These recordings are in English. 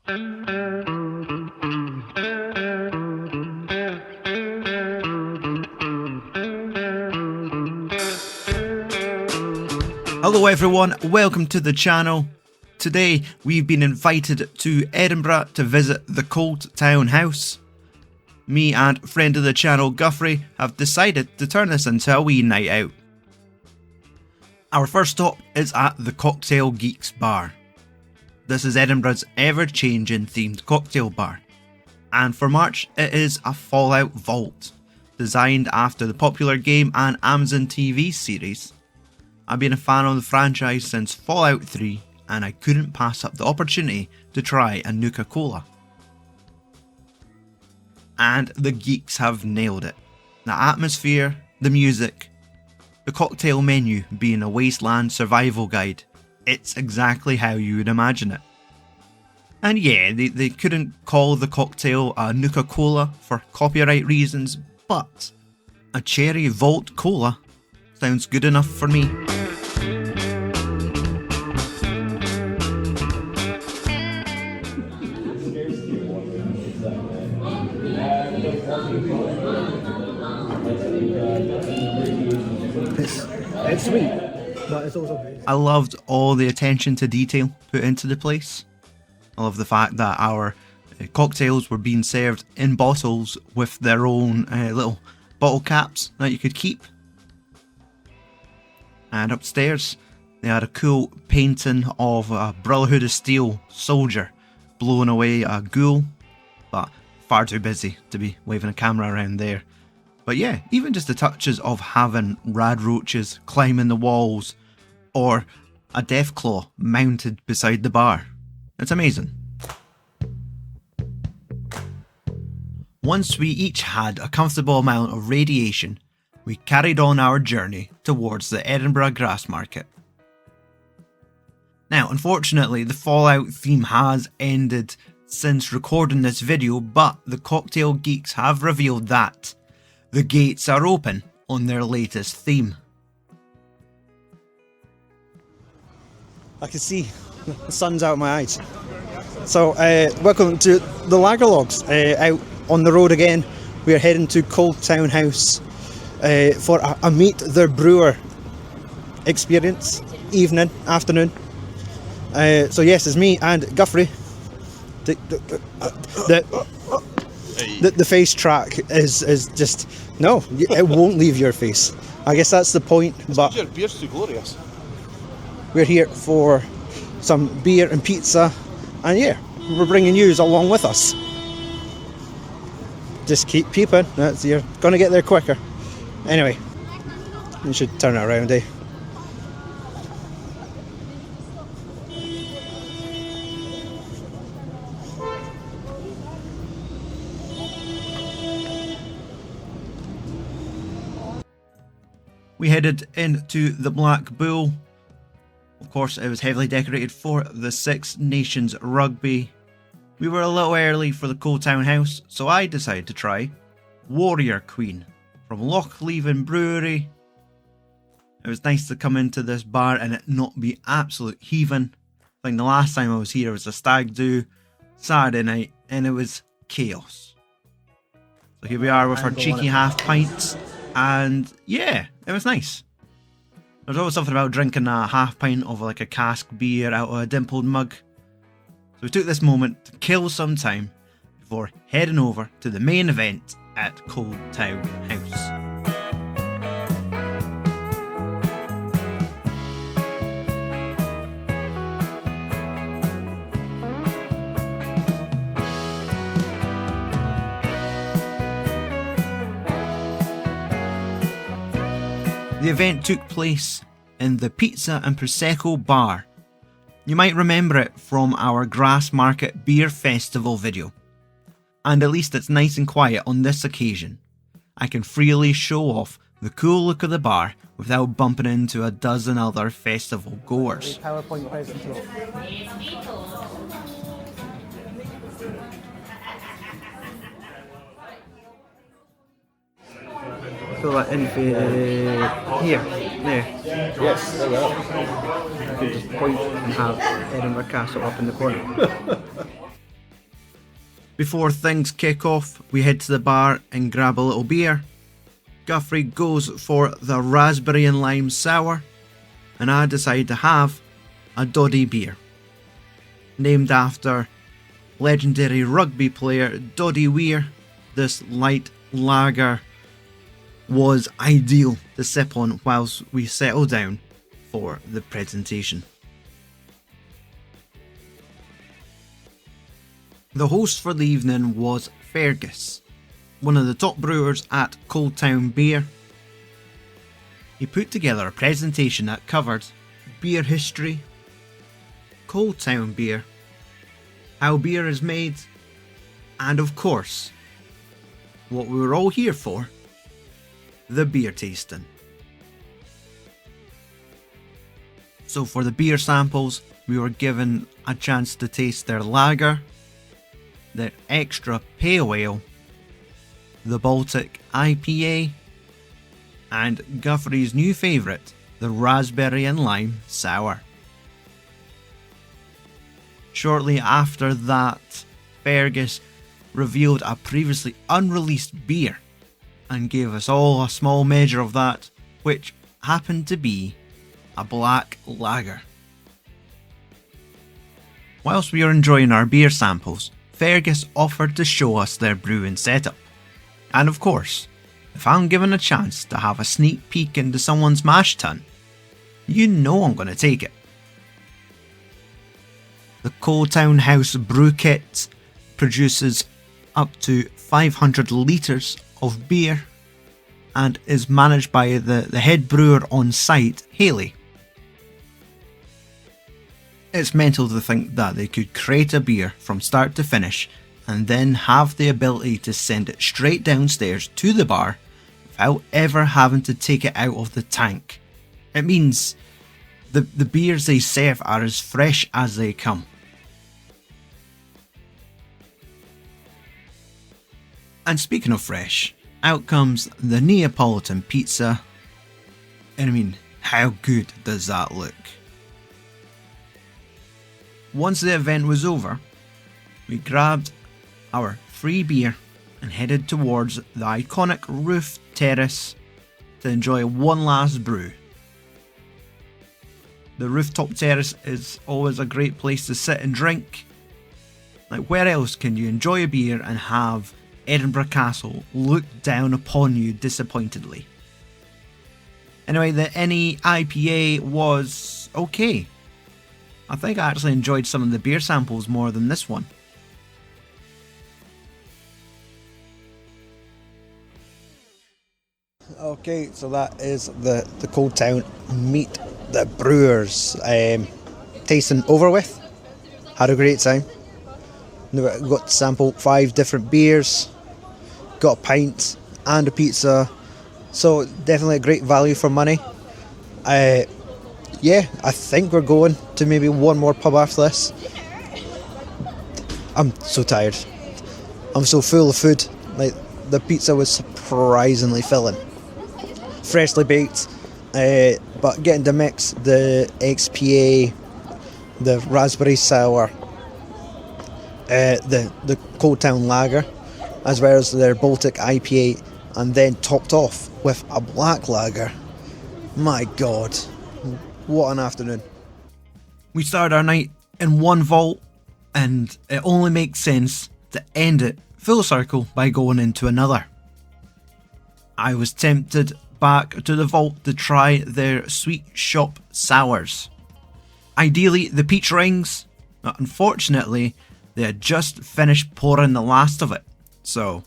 Hello everyone, welcome to the channel. Today we've been invited to Edinburgh to visit the Cold Town House. Me and friend of the channel Guthrie have decided to turn this into a wee night out. Our first stop is at the Cocktail Geeks bar. This is Edinburgh's ever-changing themed cocktail bar, and for March it is a Fallout vault, designed after the popular game and Amazon TV series. I've been a fan of the franchise since Fallout 3, and I couldn't pass up the opportunity to try a Nuka-Cola. And the geeks have nailed it. The atmosphere, the music, the cocktail menu being a wasteland survival guide. It's exactly how you would imagine it. And yeah, they couldn't call the cocktail a Nuka-Cola for copyright reasons, but a cherry vault cola sounds good enough for me. It's sweet, but it's also good. I loved all the attention to detail put into the place. I love the fact that our cocktails were being served in bottles with their own little bottle caps that you could keep. And upstairs, they had a cool painting of a Brotherhood of Steel soldier blowing away a ghoul, but far too busy to be waving a camera around there. But yeah, even just the touches of having rad roaches climbing the walls, or a deathclaw mounted beside the bar. It's amazing. Once we each had a comfortable amount of radiation, we carried on our journey towards the Edinburgh Grassmarket. Now, unfortunately, the Fallout theme has ended since recording this video, but the Cocktail Geeks have revealed that the gates are open on their latest theme. I can see the sun's out of my eyes. So, welcome to the Lagerlogs, out on the road again. We are heading to Cold Town House for a Meet the Brewer experience, afternoon. So yes, it's me and Guthrie. The face track is just, no, it won't leave your face. I guess that's the point, but your beer's too glorious. We're here for some beer and pizza, and yeah, we're bringing you along with us. Just keep peeping, you're going to get there quicker. Anyway, you should turn it around, eh? We headed into the Black Bull. Of course, it was heavily decorated for the Six Nations rugby. We were a little early for the Cold Town House, so I decided to try Warrior Queen from Lochleven Brewery. It was nice to come into this bar and it not be absolute heaving. I think the last time I was here was a stag do Saturday night and it was chaos. So here we are with our cheeky half pints, and yeah, it was nice. There's always something about drinking a half pint of like a cask beer out of a dimpled mug. So we took this moment to kill some time before heading over to the main event at Cold Town House. The event took place in the Pizza and Prosecco bar. You might remember it from our Grassmarket Beer Festival video. And at least it's nice and quiet on this occasion. I can freely show off the cool look of the bar without bumping into a dozen other festival goers. PowerPoint presentation. Fill that in for here, there. Yes, there we are. You can just point and have Edinburgh Castle up in the corner. Before things kick off, we head to the bar and grab a little beer. Guthrie goes for the raspberry and lime sour, and I decide to have a Doddy beer. Named after legendary rugby player Doddy Weir, this light lager was ideal to sip on whilst we settle down for the presentation. The host for the evening was Fergus, one of the top brewers at Cold Town Beer. He put together a presentation that covered beer history, Cold Town beer, how beer is made, and of course, what we were all here for, the beer tasting. So for the beer samples, we were given a chance to taste their lager, their extra pale ale, the Baltic IPA, and Guthrie's new favourite, the raspberry and lime sour. Shortly after that, Fergus revealed a previously unreleased beer and gave us all a small measure of that, which happened to be a black lager. Whilst we were enjoying our beer samples, Fergus offered to show us their brewing setup. And of course, if I'm given a chance to have a sneak peek into someone's mash tun, you know I'm going to take it. The Cold Town House brew kit produces up to 500 litres of beer and is managed by the head brewer on site, Haley. It's mental to think that they could create a beer from start to finish and then have the ability to send it straight downstairs to the bar without ever having to take it out of the tank. It means the beers they serve are as fresh as they come. And speaking of fresh, out comes the Neapolitan pizza. And I mean, how good does that look? Once the event was over, we grabbed our free beer and headed towards the iconic roof terrace to enjoy one last brew. The rooftop terrace is always a great place to sit and drink. Like, where else can you enjoy a beer and have Edinburgh Castle look down upon you disappointedly? Anyway, the NE IPA was okay. I think I actually enjoyed some of the beer samples more than this one. Okay, so that is the Cold Town Meet the Brewers tasting over with. Had a great time. Got to sample 5 different beers, got a pint and a pizza, so definitely a great value for money. Yeah, I think we're going to maybe one more pub after this. I'm so tired. I'm so full of food. Like, the pizza was surprisingly filling. Freshly baked, but getting to mix the XPA, the raspberry sour, the Cold Town Lager, as well as their Baltic IPA, and then topped off with a black lager. My God, what an afternoon. We started our night in one vault, and it only makes sense to end it full circle by going into another. I was tempted back to the vault to try their sweet shop sours. Ideally the peach rings, but unfortunately they had just finished pouring the last of it. So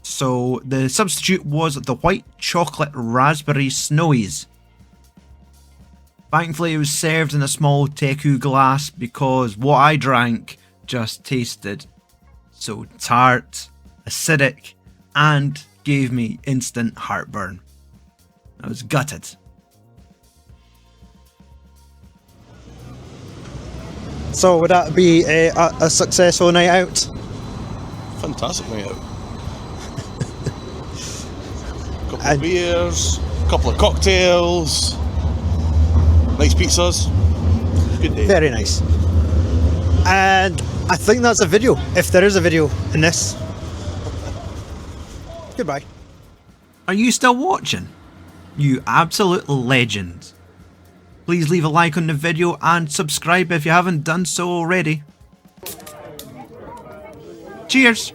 the substitute was the white chocolate raspberry snowies. Thankfully it was served in a small teku glass because what I drank just tasted so tart, acidic, and gave me instant heartburn. I was gutted. So would that be a successful night out? Fantastic night out. Couple of beers, couple of cocktails, nice pizzas. Good day. Very nice. And I think that's a video, if there is a video in this. Goodbye. Are you still watching? You absolute legend. Please leave a like on the video and subscribe if you haven't done so already. Cheers!